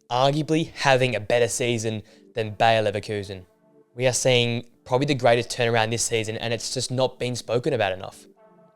arguably having a better season than Bayer Leverkusen. We are seeing probably the greatest turnaround this season, and it's just not been spoken about enough.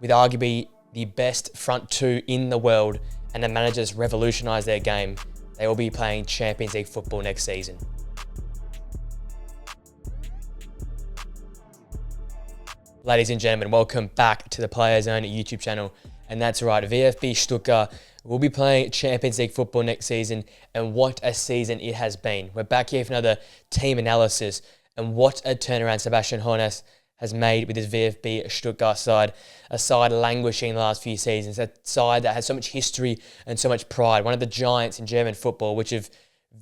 With arguably the best front two in the world, and the managers revolutionise their game, they will be playing Champions League football next season. Ladies and gentlemen, welcome back to the Players Own YouTube channel. And that's right, VfB Stuttgart will be playing Champions League football next season, and what a season it has been. We're back here for another team analysis, and what a turnaround Sebastian Hoeneß has made with his VfB Stuttgart side, a side languishing in the last few seasons, a side that has so much history and so much pride, one of the giants in German football, which have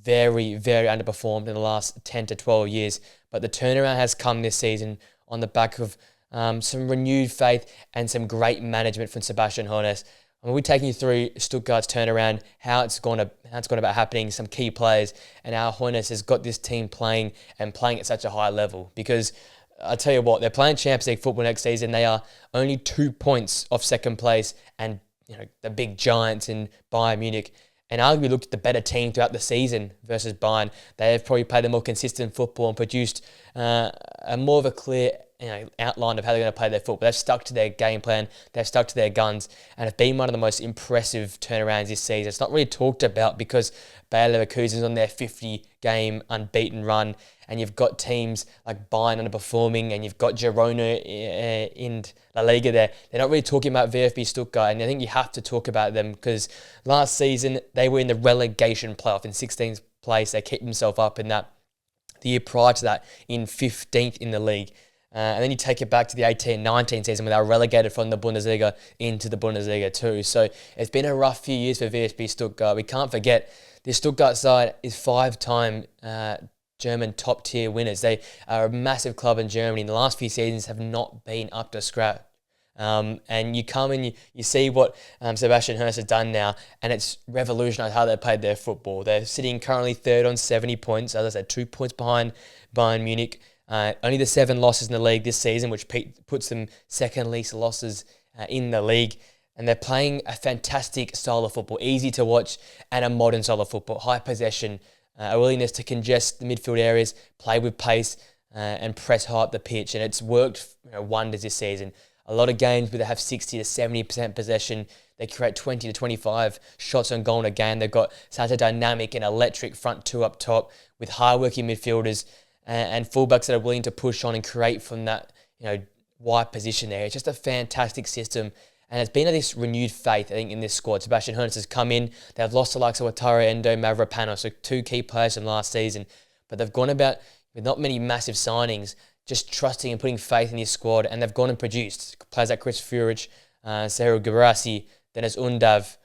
very, very underperformed in the last 10 to 12 years. But the turnaround has come this season on the back of some renewed faith and some great management from Sebastian Hoeneß. We'll be taking you through Stuttgart's turnaround, how it's gone about happening, some key players, and how Hoeneß has got this team playing at such a high level. Because I tell you what, they're playing Champions League football next season. They are only 2 points off second place, and the big giants in Bayern Munich. And arguably looked at the better team throughout the season versus Bayern. They have probably played a more consistent football and produced a more of a clear outline of how they're going to play their football. They've stuck to their game plan, they've stuck to their guns, and have been one of the most impressive turnarounds this season. It's not really talked about because Bayer Leverkusen's on their 50-game unbeaten run, and you've got teams like Bayern underperforming, and you've got Girona in La Liga there. They're not really talking about VfB Stuttgart, and I think you have to talk about them because last season they were in the relegation playoff in 16th place. They kept themselves up in that. The year prior to that, in 15th in the league. And then you take it back to the 18-19 season where they were relegated from the Bundesliga into the Bundesliga too. So it's been a rough few years for VfB Stuttgart. We can't forget this Stuttgart side is 5-time German top-tier winners. They are a massive club in Germany. In the last few seasons have not been up to scratch. And you come and you see what Sebastian Hoeneß has done now, and it's revolutionised how they played their football. They're sitting currently third on 70 points. As I said, 2 points behind Bayern Munich. Only the 7 losses in the league this season, which puts them second least losses in the league. And they're playing a fantastic style of football, easy to watch, and a modern style of football. High possession, a willingness to congest the midfield areas, play with pace, and press high up the pitch. And it's worked wonders this season. A lot of games where they have 60 to 70% possession. They create 20 to 25 shots on goal in a game. They've got such a dynamic and electric front two up top with hard-working midfielders and fullbacks that are willing to push on and create from that wide position there. It's just a fantastic system, and it's been this renewed faith, I think, in this squad. Sebastian Hoeneß has come in. They've lost the likes of Wataru Endo, Mavropanos, so 2 key players from last season, but they've gone about with not many massive signings, just trusting and putting faith in this squad, and they've gone and produced players like Chris Führich, Seru Guirassy, Dennis Undav,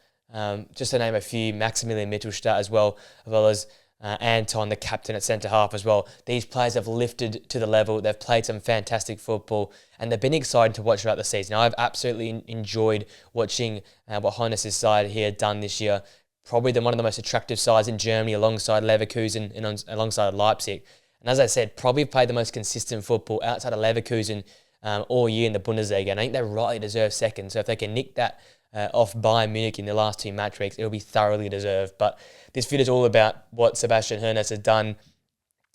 just to name a few, Maximilian Mittelstadt as well as Anton, the captain at centre-half as well. These players have lifted to the level. They've played some fantastic football, and they've been exciting to watch throughout the season. I've absolutely enjoyed watching what Hoeneß's side here done this year. Probably one of the most attractive sides in Germany alongside Leverkusen and alongside Leipzig. And as I said, probably played the most consistent football outside of Leverkusen all year in the Bundesliga. And I think they rightly deserve second. So if they can nick that off Bayern Munich in the last 2 match weeks, it'll be thoroughly deserved. But this video is all about what Sebastian Hoeneß has done,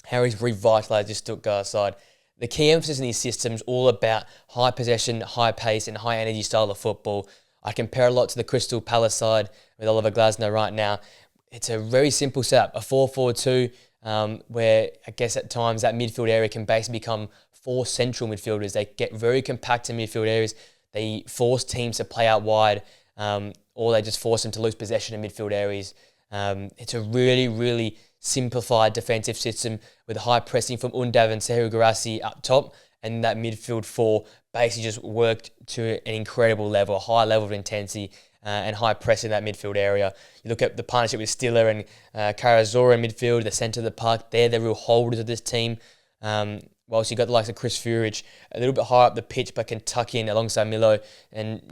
how he's revitalised this Stuttgart side. The key emphasis in these systems all about high possession, high pace, and high energy style of football. I compare a lot to the Crystal Palace side with Oliver Glasner right now. It's a very simple setup, a 4-4-2, where I guess at times that midfield area can basically become 4 central midfielders. They get very compact in midfield areas. They force teams to play out wide, or they just force them to lose possession in midfield areas. It's a really, really simplified defensive system with high pressing from Undav and Seru Guirassy up top, and that midfield 4 basically just worked to an incredible level, a high level of intensity and high press in that midfield area. You look at the partnership with Stiller and Karazora in midfield, the centre of the park. They're the real holders of this team. Whilst you've got the likes of Chris Führich, a little bit higher up the pitch, but can tuck in alongside Milo and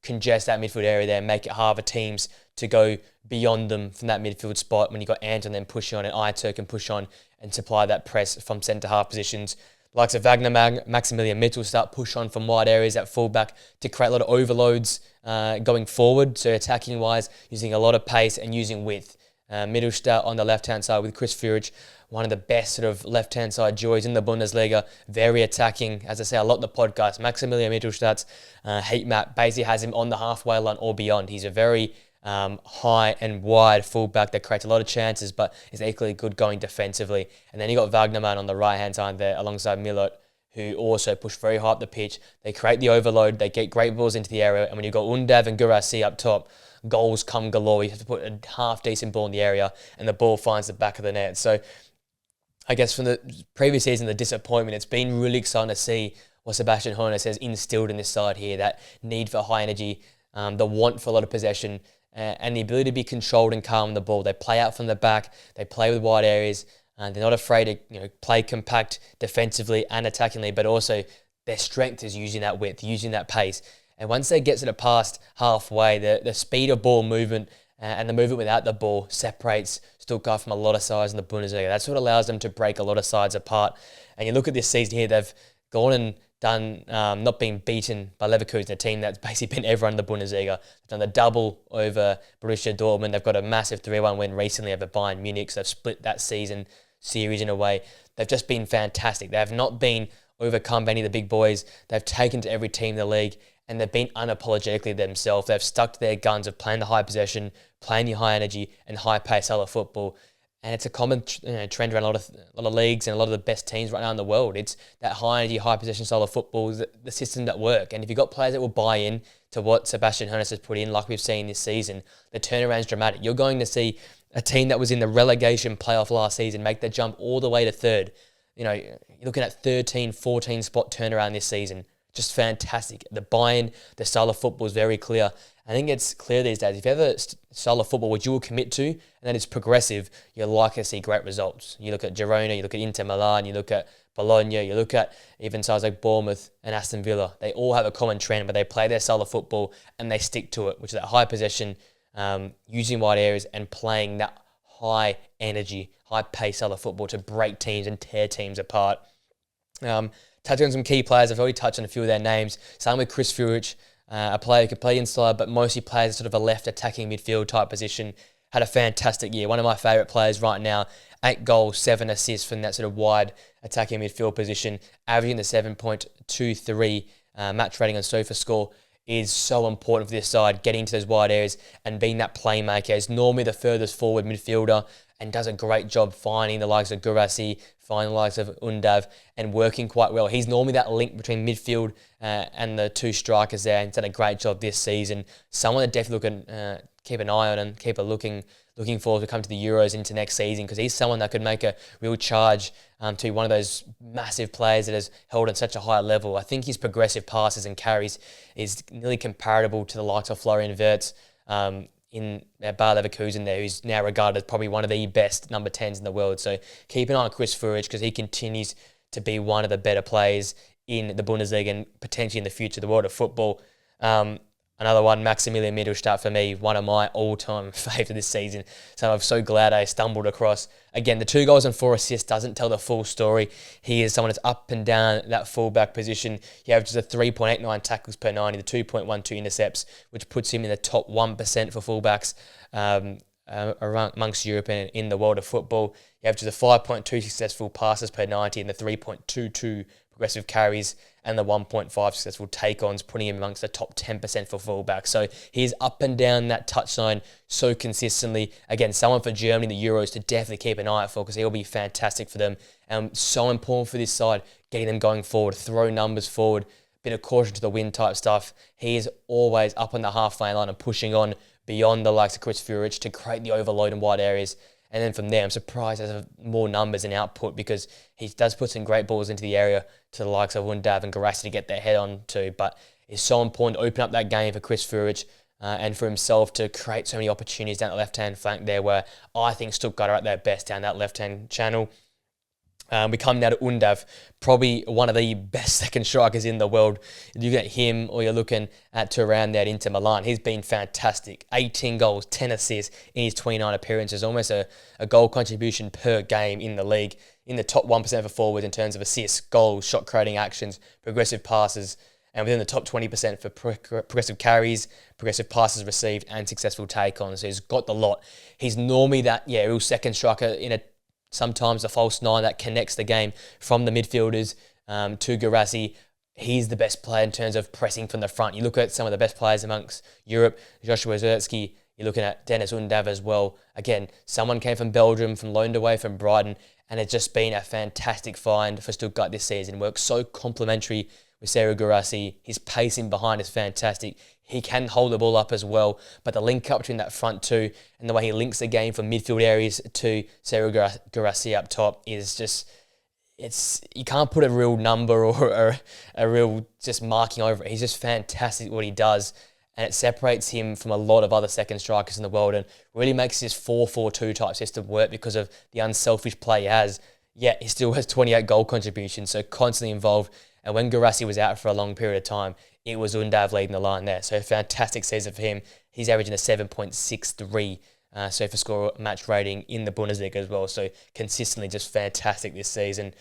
congest that midfield area there and make it hard for teams to go beyond them from that midfield spot when you've got Anton then pushing on and Aito can push on and supply that press from centre-half positions. The likes of Wagner, Maximilian Mittelstadt push on from wide areas at fullback to create a lot of overloads going forward. So attacking-wise, using a lot of pace and using width. Mittelstadt on the left-hand side with Chris Führich, one of the best sort of left-hand side duos in the Bundesliga, very attacking. As I say a lot in the podcast, Maximilian Mittelstadt's heat map basically has him on the halfway line or beyond. He's a very high and wide fullback that creates a lot of chances, but is equally good going defensively. And then you got Wagnerman on the right-hand side there alongside Millot, who also push very high up the pitch. They create the overload, they get great balls into the area, and when you've got Undav and Gurasi up top, goals come galore. You have to put a half-decent ball in the area, and the ball finds the back of the net. So I guess from the previous season, the disappointment, it's been really exciting to see what Sebastian Hoeneß has instilled in this side here, that need for high energy, the want for a lot of possession, and the ability to be controlled and calm on the ball. They play out from the back, they play with wide areas, and they're not afraid to play compact defensively and attackingly, but also their strength is using that width, using that pace. And once they get sort of past halfway, the speed of ball movement and the movement without the ball separates Stuttgart from a lot of sides in the Bundesliga. That's what allows them to break a lot of sides apart. And you look at this season here, they've gone and done not being beaten by Leverkusen, a team that's basically been everyone in the Bundesliga. They've done the double over Borussia Dortmund. They've got a massive 3-1 win recently over Bayern Munich. So they've split that series in a way. They've just been fantastic. They have not been overcome by any of the big boys. They've taken to every team in the league, and they've been unapologetically themselves. They've stuck to their guns of playing the high possession, playing the high energy and high pace style of football. And it's a common trend around a lot of leagues and a lot of the best teams right now in the world. It's that high energy, high possession style of football, the system that work. And if you've got players that will buy in to what Sebastian Hoeneß has put in, like we've seen this season, the turnaround is dramatic. You're going to see a team that was in the relegation playoff last season make the jump all the way to third. You're looking at 13, 14 spot turnaround this season. Just fantastic. The buy-in, the style of football is very clear. I think it's clear these days, if you have a style of football which you will commit to, and that is progressive, you're likely to see great results. You look at Girona, you look at Inter Milan, you look at Bologna, you look at even sides like Bournemouth and Aston Villa. They all have a common trend, but they play their style of football and they stick to it, which is that high possession, using wide areas and playing that high energy, high pace style of football to break teams and tear teams apart. Touching on some key players, I've already touched on a few of their names. Starting with Chris Führich, a player who could play inside, but mostly plays sort of a left attacking midfield type position. Had a fantastic year. One of my favourite players right now. 8 goals, 7 assists from that sort of wide attacking midfield position. Averaging the 7.23 match rating on SofaScore is so important for this side, getting into those wide areas and being that playmaker. Is normally the furthest forward midfielder and does a great job finding the likes of Gurasi, finding the likes of Undav, and working quite well. He's normally that link between midfield and the two strikers there, and he's done a great job this season. Someone that definitely keep an eye on and keep looking forward to come to the Euros into next season, because he's someone that could make a real charge to be one of those massive players that has held at such a high level. I think his progressive passes and carries is nearly comparable to the likes of Florian Wirtz in Bayer Leverkusen there, who's now regarded as probably one of the best number 10s in the world. So keep an eye on Chris Führich, because he continues to be one of the better players in the Bundesliga and potentially in the future, the world of football. Another one, Maximilian Mittelstadt, for me, one of my all-time favourites this season. So I'm so glad I stumbled across. Again, the 2 goals and 4 assists doesn't tell the full story. He is someone that's up and down that fullback position. He averages a 3.89 tackles per 90, the 2.12 intercepts, which puts him in the top 1% for fullbacks amongst Europe and in the world of football. He averages a 5.2 successful passes per 90 and the 3.22 progressive carries and the 1.5 successful take-ons, putting him amongst the top 10% for fullback. So he's up and down that touchline so consistently. Again, someone for Germany in the Euros to definitely keep an eye out for, because he'll be fantastic for them. And so important for this side, getting them going forward, throw numbers forward, bit of caution to the wind type stuff. He is always up on the halfway line and pushing on beyond the likes of Chris Führich to create the overload in wide areas. And then from there, I'm surprised there's more numbers and output, because he does put some great balls into the area to the likes of Undav and Gurasi to get their head on to. But it's so important to open up that game for Chris Führich and for himself to create so many opportunities down the left-hand flank there, where I think Stuttgart are at their best down that left-hand channel. We come now to Undav, probably one of the best second strikers in the world. You get him, or you're looking at Thuram there at Inter Milan. He's been fantastic. 18 goals, 10 assists in his 29 appearances, almost a goal contribution per game in the league, in the top 1% for forwards in terms of assists, goals, shot creating actions, progressive passes. and within the top 20% for progressive carries, progressive passes received, and successful take-ons. So he's got the lot. He's normally that, real second striker sometimes a false nine that connects the game from the midfielders to Guirassy. He's the best player in terms of pressing from the front. You look at some of the best players amongst Europe, Joshua Zirkzee, you're looking at Dennis Undav as well. Again, someone came from Belgium, from loaned away from Brighton, and it's just been a fantastic find for Stuttgart this season. Works so complementary with Serhou Guirassy. His pacing behind is fantastic. He can hold the ball up as well, but the link up between that front two and the way he links the game from midfield areas to Serhou Guirassy up top is just... you can't put a real number or a real just marking over it. He's just fantastic at what he does, and it separates him from a lot of other second strikers in the world and really makes this 4-4-2 type system work because of the unselfish play he has. Yet he still has 28 goal contributions, so constantly involved. And when Guirassy was out for a long period of time, it was Undav leading the line there. So a fantastic season for him. He's averaging a 7.63 so score match rating in the Bundesliga as well. So consistently just fantastic this season.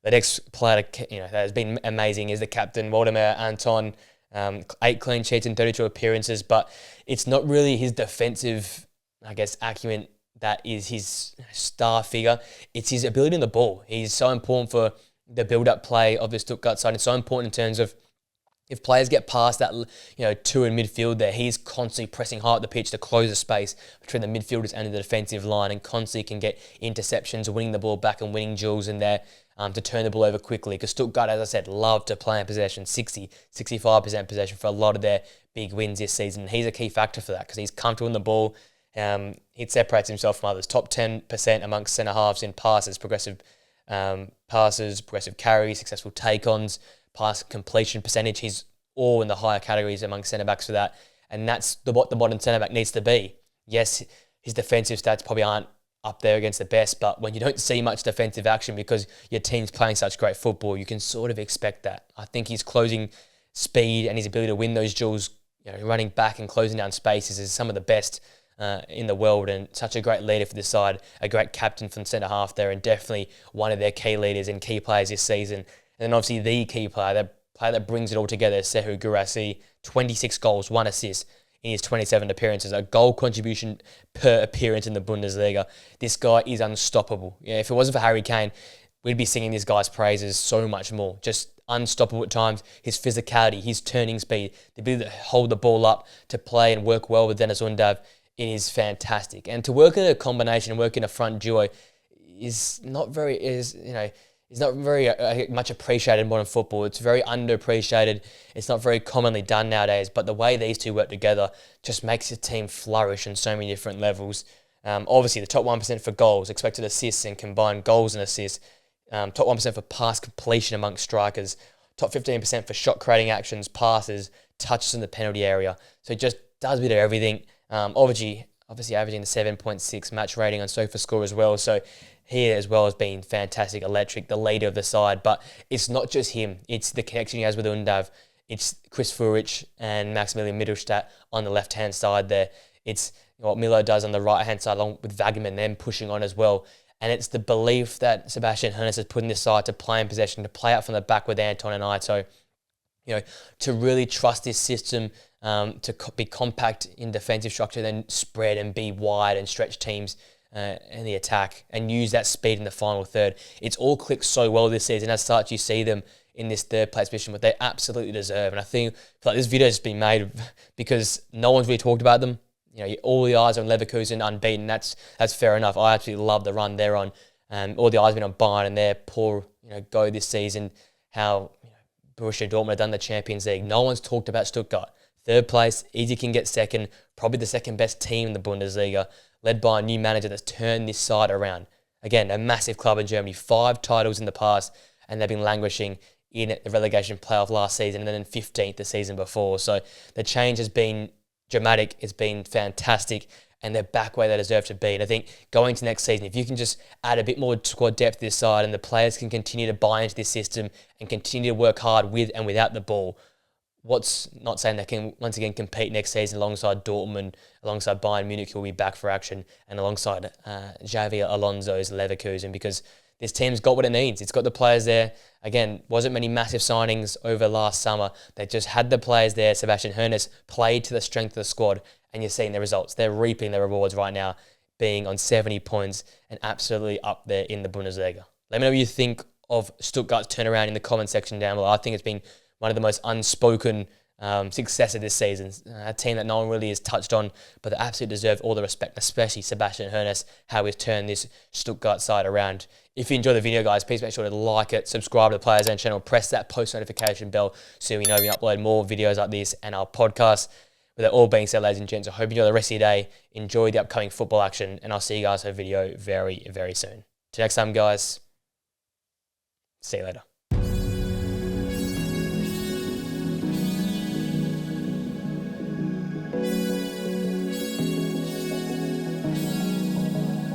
The next player that has been amazing is the captain, Waldemar Anton. 8 clean sheets in 32 appearances, but it's not really his defensive, acumen that is his star figure. It's his ability in the ball. He's so important for the build-up play of the Stuttgart side. It's so important in terms of if players get past that, two in midfield there, he's constantly pressing hard at the pitch to close the space between the midfielders and the defensive line, and constantly can get interceptions, winning the ball back and winning duels in there to turn the ball over quickly. Because Stuttgart, as I said, love to play in possession, 65% possession for a lot of their big wins this season. He's a key factor for that because he's comfortable in the ball. He separates himself from others. Top 10% amongst centre-halves in passes, progressive carries, successful take-ons, pass completion percentage. He's all in the higher categories among centre-backs for that. And that's what the modern centre-back needs to be. Yes, his defensive stats probably aren't up there against the best, but when you don't see much defensive action because your team's playing such great football, you can sort of expect that. I think his closing speed and his ability to win those duels, running back and closing down spaces is some of the best in the world, and such a great leader for this side, a great captain from centre half there, and definitely one of their key leaders and key players this season. And then obviously the key player, the player that brings it all together, is Serhou Guirassy. 26 goals, 1 assist in his 27 appearances, a goal contribution per appearance in the Bundesliga. This guy is unstoppable. If it wasn't for Harry Kane, we'd be singing this guy's praises so much more. Just unstoppable at times. His physicality, his turning speed, the ability to hold the ball up, to play and work well with Dennis Undav, it is fantastic. And to work in a combination and work in a front duo is not very much appreciated in modern football. It's very underappreciated. It's not very commonly done nowadays. But the way these two work together just makes the team flourish on so many different levels. Obviously, the top 1% for goals, expected assists and combined goals and assists. Top 1% for pass completion amongst strikers. Top 15% for shot creating actions, passes, touches in the penalty area. So it just does a bit of everything. Obviously averaging the 7.6 match rating on SofaScore as well. So he as well has been fantastic, electric, the leader of the side. But it's not just him. It's the connection he has with Undav. It's Chris Führich and Maximilian Mittelstadt on the left-hand side there. It's what Milo does on the right-hand side along with Wagman, them pushing on as well. And it's the belief that Sebastian Hoeneß has put in this side to play in possession, to play out from the back with Anton and Ito. To really trust this system, to be compact in defensive structure, then spread and be wide and stretch teams in the attack and use that speed in the final third. It's all clicked so well this season. As such, you see them in this third place position, what they absolutely deserve. And I feel like this video has been made because no one's really talked about them. All the eyes are on Leverkusen unbeaten. That's fair enough. I absolutely love the run they're on. All the eyes have been on Bayern and their poor go this season. How Borussia Dortmund have done the Champions League. No one's talked about Stuttgart. Third place, easy can get second. Probably the second best team in the Bundesliga, led by a new manager that's turned this side around. Again, a massive club in Germany. 5 titles in the past, and they've been languishing in the relegation playoff last season and then in 15th the season before. So the change has been dramatic. It's been fantastic, and they're back where they deserve to be. And I think going to next season, if you can just add a bit more squad depth to this side and the players can continue to buy into this system and continue to work hard with and without the ball, what's not saying they can once again compete next season alongside Dortmund, alongside Bayern Munich, who will be back for action, and alongside Xavi Alonso's Leverkusen, because this team's got what it needs. It's got the players there. Again, wasn't many massive signings over last summer. They just had the players there. Sebastian Hoeneß played to the strength of the squad, and you're seeing the results. They're reaping their rewards right now, being on 70 points and absolutely up there in the Bundesliga. Let me know what you think of Stuttgart's turnaround in the comment section down below. I think it's been one of the most unspoken successes this season. A team that no one really has touched on, but they absolutely deserve all the respect, especially Sebastian Hoeneß, how he's turned this Stuttgart side around. If you enjoyed the video, guys, please make sure to like it, subscribe to the Players Zone channel, press that post notification bell so we know we upload more videos like this and our podcast. With that all being said, ladies and gents, I hope you enjoy the rest of your day, enjoy the upcoming football action, and I'll see you guys for a video very, very soon. Till next time, guys. See you later.